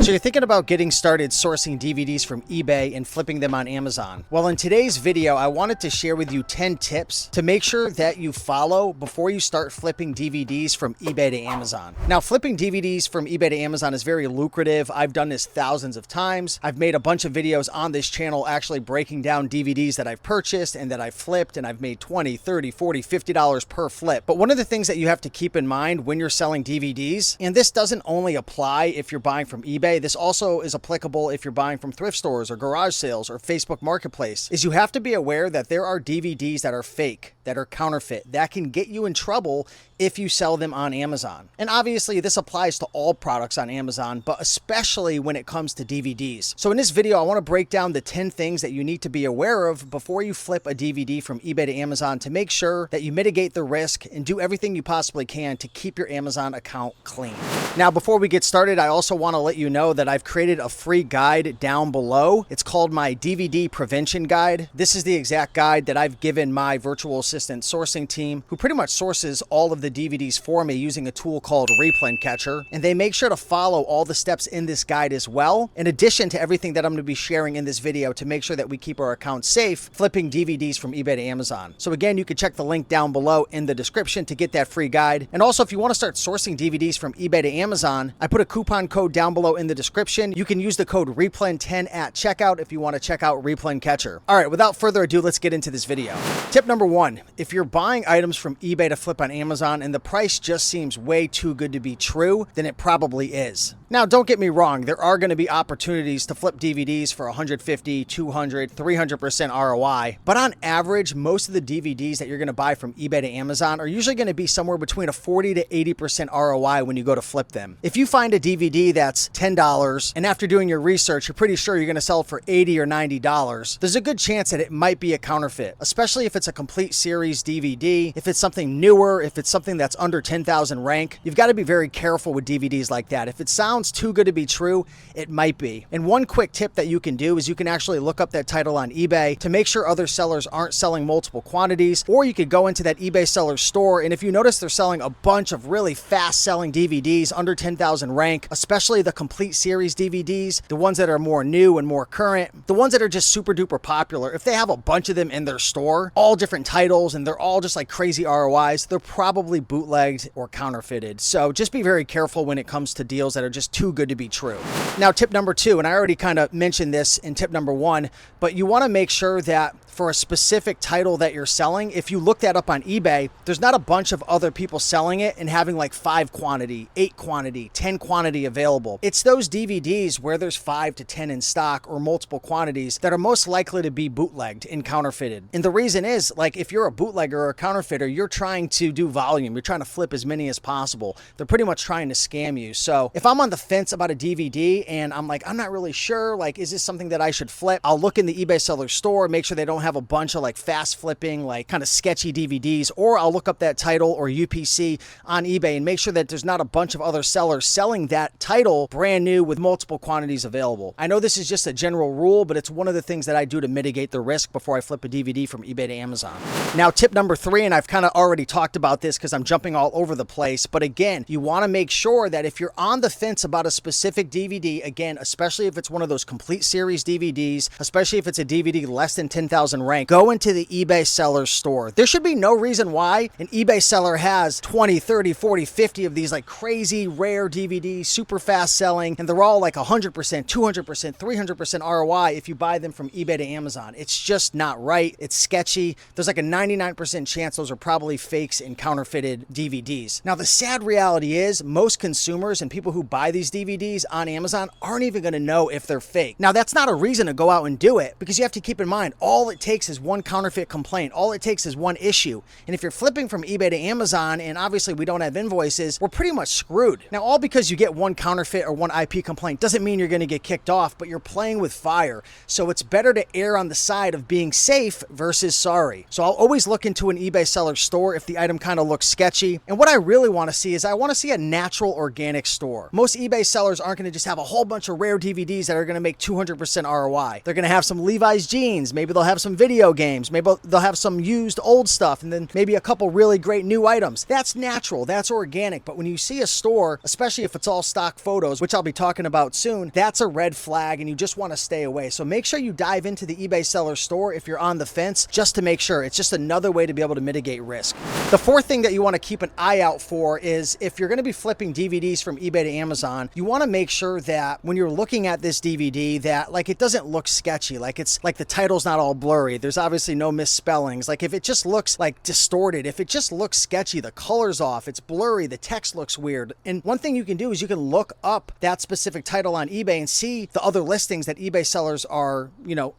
So you're thinking about getting started sourcing DVDs from eBay and flipping them on Amazon. Well, in today's video, I wanted to share with you 10 tips to make sure that you follow before you start flipping DVDs from eBay to Amazon. Now, flipping DVDs from eBay to Amazon is very lucrative. I've done this thousands of times. I've made a bunch of videos on this channel actually breaking down DVDs that I've purchased and that I've flipped, and I've made $20, $30, $40, $50 per flip. But one of the things that you have to keep in mind when you're selling DVDs, and this doesn't only apply if you're buying from eBay, this also is applicable if you're buying from thrift stores or garage sales or Facebook Marketplace, is you have to be aware that there are DVDs that are fake, that are counterfeit, that can get you in trouble if you sell them on Amazon. And obviously this applies to all products on Amazon, but especially when it comes to DVDs. So in this video, I want to break down the 10 things that you need to be aware of before you flip a DVD from eBay to Amazon to make sure that you mitigate the risk and do everything you possibly can to keep your Amazon account clean. Now, before we get started, I also want to let you know that I've created a free guide down below. It's called my DVD Prevention Guide. This is the exact guide that I've given my virtual assistant sourcing team, who pretty much sources all of the DVDs for me using a tool called Replen Catcher. And they make sure to follow all the steps in this guide as well, in addition to everything that I'm going to be sharing in this video to make sure that we keep our account safe flipping DVDs from eBay to Amazon. So again, you can check the link down below in the description to get that free guide. And also, if you want to start sourcing DVDs from eBay to Amazon, I put a coupon code down below in the description. You can use the code REPLEN10 at checkout if you want to check out Replen Catcher. All right, without further ado, let's get into this video. Tip number 1, if you're buying items from eBay to flip on Amazon and the price just seems way too good to be true, then it probably is. Now, don't get me wrong, there are going to be opportunities to flip DVDs for 150, 200, 300% ROI, but on average, most of the DVDs that you're going to buy from eBay to Amazon are usually going to be somewhere between a 40 to 80% ROI when you go to flip them. If you find a DVD that's $10 and after doing your research, you're pretty sure you're going to sell it for $80 or $90, there's a good chance that it might be a counterfeit, especially if it's a complete series DVD, if it's something newer, if it's something that's under 10,000 rank. You've got to be very careful with DVDs like that. If it sounds too good to be true, it might be. And one quick tip that you can do is you can actually look up that title on eBay to make sure other sellers aren't selling multiple quantities, or you could go into that eBay seller store, and if you notice they're selling a bunch of really fast selling DVDs under 10,000 rank, especially the complete series DVDs, the ones that are more new and more current, the ones that are just super duper popular, if they have a bunch of them in their store, all different titles, and they're all just like crazy ROIs, they're probably bootlegged or counterfeited. So just be very careful when it comes to deals that are just too good to be true. Now, tip number 2, and I already kind of mentioned this in tip number 1, but you want to make sure that for a specific title that you're selling, if you look that up on eBay, there's not a bunch of other people selling it and having like 5 quantity, 8 quantity, 10 quantity available. It's those DVDs where there's 5 to 10 in stock or multiple quantities that are most likely to be bootlegged and counterfeited. And the reason is, like, if you're a bootlegger or a counterfeiter, you're trying to do volume. You're trying to flip as many as possible. They're pretty much trying to scam you. So if I'm on the fence about a DVD and I'm like, I'm not really sure, like, is this something that I should flip? I'll look in the eBay seller store, make sure they don't have a bunch of like fast flipping, like kind of sketchy DVDs, or I'll look up that title or UPC on eBay and make sure that there's not a bunch of other sellers selling that title brand new with multiple quantities available. I know this is just a general rule, but it's one of the things that I do to mitigate the risk before I flip a DVD from eBay to Amazon. Now, tip number 3, and I've kind of already talked about this because I'm jumping all over the place, but again, you want to make sure that if you're on the fence about a specific DVD, again, especially if it's one of those complete series DVDs, especially if it's a DVD less than 10,000 rank, go into the eBay seller store. There should be no reason why an eBay seller has 20, 30, 40, 50 of these like crazy rare DVDs, super fast selling, and they're all like 100%, 200%, 300% ROI if you buy them from eBay to Amazon. It's just not right. It's sketchy. There's like a 99% chance those are probably fakes and counterfeited DVDs. Now, the sad reality is most consumers and people who buy these DVDs on Amazon aren't even going to know if they're fake. Now, that's not a reason to go out and do it, because you have to keep in mind, all it takes is one counterfeit complaint. All it takes is one issue. And if you're flipping from eBay to Amazon, and obviously we don't have invoices, we're pretty much screwed. Now, all because you get one counterfeit or one IP complaint doesn't mean you're going to get kicked off, but you're playing with fire. So it's better to err on the side of being safe versus sorry. So I'll always look into an eBay seller store if the item kind of looks sketchy. And what I really want to see is I want to see a natural, organic store. Most eBay sellers aren't going to just have a whole bunch of rare DVDs that are going to make 200% ROI. They're going to have some Levi's jeans. Maybe they'll have some some video games. Maybe they'll have some used old stuff and then maybe a couple really great new items. That's natural, that's organic. But when you see a store, especially if it's all stock photos, which I'll be talking about soon, that's a red flag and you just want to stay away. So make sure you dive into the eBay seller store if you're on the fence, just to make sure. It's just another way to be able to mitigate risk. The fourth thing that you want to keep an eye out for is if you're going to be flipping DVDs from eBay to Amazon, you want to make sure that when you're looking at this DVD that like it doesn't look sketchy, like it's like the title's not all blurry. There's obviously no misspellings. Like if it just looks like distorted, if it just looks sketchy, the color's off, it's blurry, the text looks weird. And one thing you can do is you can look up that specific title on eBay and see the other listings that eBay sellers are,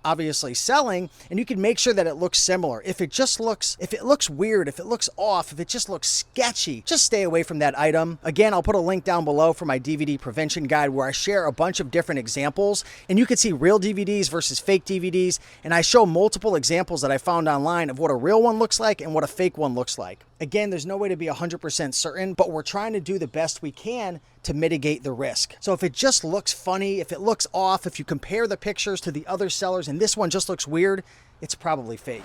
obviously selling, and you can make sure that it looks similar. If it looks weird, if it looks off, if it just looks sketchy, just stay away from that item. Again, I'll put a link down below for my DVD prevention guide where I share a bunch of different examples, and you can see real DVDs versus fake DVDs, and I show multiple examples that I found online of what a real one looks like and what a fake one looks like. Again, there's no way to be 100% certain, but we're trying to do the best we can to mitigate the risk. So if it just looks funny, if it looks off, if you compare the pictures to the other sellers and this one just looks weird, it's probably fake.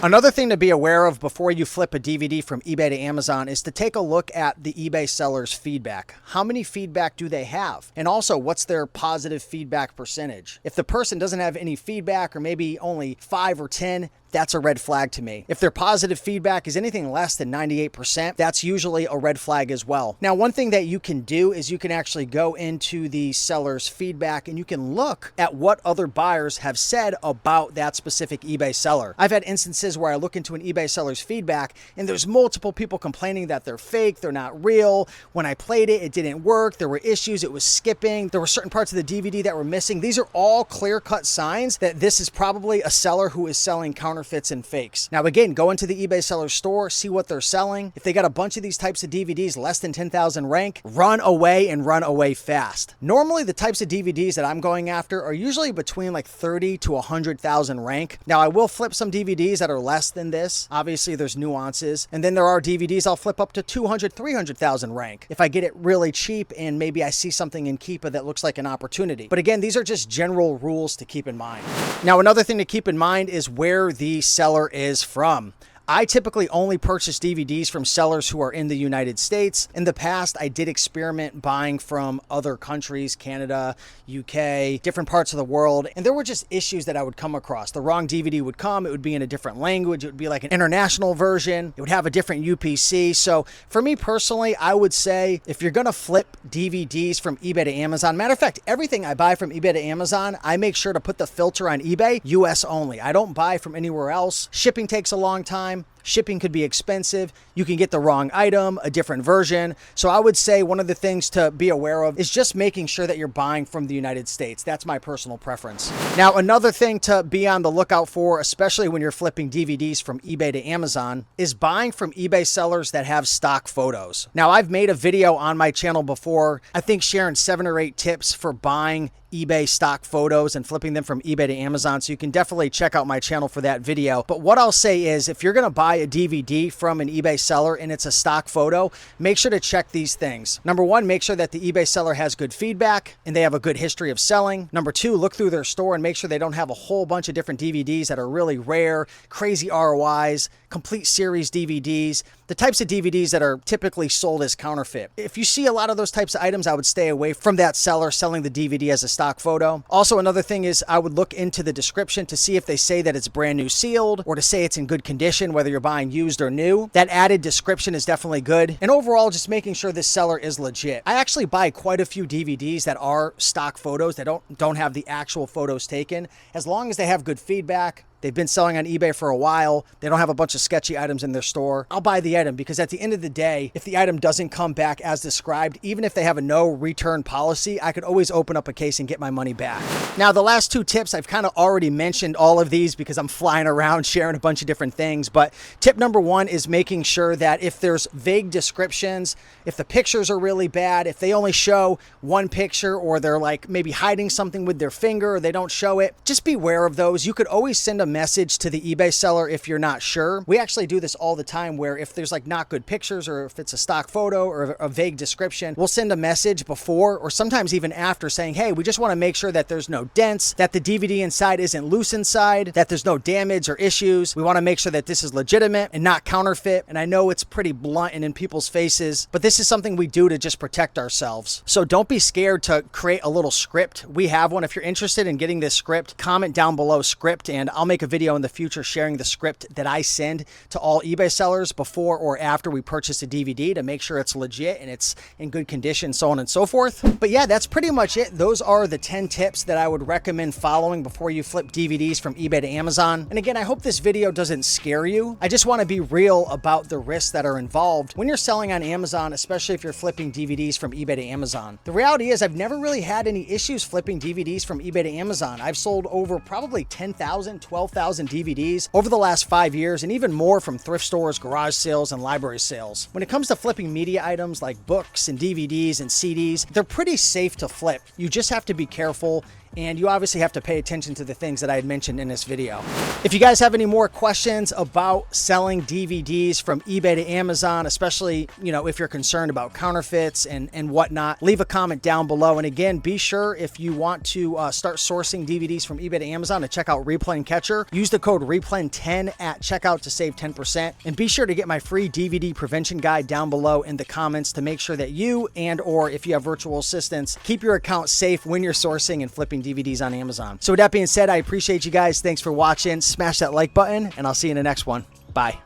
Another thing to be aware of before you flip a DVD from eBay to Amazon is to take a look at the eBay seller's feedback. How many feedback do they have? And also, what's their positive feedback percentage? If the person doesn't have any feedback, or maybe only 5 or 10, that's a red flag to me. If their positive feedback is anything less than 98%, that's usually a red flag as well. Now, one thing that you can do is you can actually go into the seller's feedback and you can look at what other buyers have said about that specific eBay seller. I've had instances where I look into an eBay seller's feedback and there's multiple people complaining that they're fake, they're not real. When I played it, it didn't work. There were issues, it was skipping. There were certain parts of the DVD that were missing. These are all clear-cut signs that this is probably a seller who is selling counterfeits and fakes. Now, again, go into the eBay seller store, see what they're selling. If they got a bunch of these types of DVDs less than 10,000 rank, run away and run away fast. Normally, the types of DVDs that I'm going after are usually between like 30 to 100,000 rank. Now, I will flip some DVDs that are less than this. Obviously, there's nuances. And then there are DVDs I'll flip up to 200, 300,000 rank if I get it really cheap and maybe I see something in Keepa that looks like an opportunity. But again, these are just general rules to keep in mind. Now, another thing to keep in mind is where the seller is from. I typically only purchase DVDs from sellers who are in the United States. In the past, I did experiment buying from other countries, Canada, UK, different parts of the world, and there were just issues that I would come across. The wrong DVD would come, it would be in a different language, it would be like an international version, it would have a different UPC. So for me personally, I would say if you're gonna flip DVDs from eBay to Amazon, matter of fact, everything I buy from eBay to Amazon, I make sure to put the filter on eBay, US only. I don't buy from anywhere else. Shipping takes a long time. Shipping could be expensive. You can get the wrong item, a different version. So I would say one of the things to be aware of is just making sure that you're buying from the United States. That's my personal preference. Now, another thing to be on the lookout for, especially when you're flipping DVDs from eBay to Amazon, is buying from eBay sellers that have stock photos. Now, I've made a video on my channel before, I think sharing 7 or 8 tips for buying eBay stock photos and flipping them from eBay to Amazon. So you can definitely check out my channel for that video. But what I'll say is if you're going to buy a DVD from an eBay seller and it's a stock photo, make sure to check these things. Number one, make sure that the eBay seller has good feedback and they have a good history of selling. Number two, look through their store and make sure they don't have a whole bunch of different DVDs that are really rare, crazy ROIs, complete series DVDs, the types of DVDs that are typically sold as counterfeit. If you see a lot of those types of items, I would stay away from that seller selling the DVD as a stock photo. Also, another thing is I would look into the description to see if they say that it's brand new sealed or to say it's in good condition, whether you're buying used or new. That added description is definitely good. And overall, just making sure this seller is legit. I actually buy quite a few DVDs that are stock photos that don't have the actual photos taken. As long as they have good feedback, they've been selling on eBay for a while, they don't have a bunch of sketchy items in their store, I'll buy the item because at the end of the day, if the item doesn't come back as described, even if they have a no return policy, I could always open up a case and get my money back. Now, the last 2 tips, I've kind of already mentioned all of these because I'm flying around sharing a bunch of different things, but tip number 1 is making sure that if there's vague descriptions, if the pictures are really bad, if they only show one picture or they're like maybe hiding something with their finger or they don't show it, just beware of those. You could always send a message to the eBay seller if you're not sure. We actually do this all the time, where if there's like not good pictures, or if it's a stock photo or a vague description, we'll send a message before or sometimes even after saying, hey, we just want to make sure that there's no dents, that the DVD inside isn't loose inside, that there's no damage or issues. We want to make sure that this is legitimate and not counterfeit. And I know it's pretty blunt and in people's faces, but this is something we do to just protect ourselves. So don't be scared to create a little script. We have one. If you're interested in getting this script, comment down below script, and I'll make a video in the future sharing the script that I send to all eBay sellers before or after we purchase a DVD to make sure it's legit and it's in good condition, so on and so forth. But yeah, that's pretty much it. Those are the 10 tips that I would recommend following before you flip DVDs from eBay to Amazon. And again, I hope this video doesn't scare you. I just want to be real about the risks that are involved when you're selling on Amazon, especially if you're flipping DVDs from eBay to Amazon. The reality is I've never really had any issues flipping DVDs from eBay to Amazon. I've sold over probably 10,000, 12,000 DVDs over the last 5 years, and even more from thrift stores, garage sales, and library sales. When it comes to flipping media items like books and DVDs and CDs, they're pretty safe to flip. You just have to be careful, and you obviously have to pay attention to the things that I had mentioned in this video. If you guys have any more questions about selling DVDs from eBay to Amazon, especially, if you're concerned about counterfeits and whatnot, leave a comment down below. And again, be sure, if you want to start sourcing DVDs from eBay to Amazon, to check out Replen Catcher. Use the code REPLEN10 at checkout to save 10%. And be sure to get my free DVD prevention guide down below in the comments to make sure that you, and or if you have virtual assistants, keep your account safe when you're sourcing and flipping DVDs on Amazon. So with that being said, I appreciate you guys. Thanks for watching. Smash that like button, and I'll see you in the next one. Bye.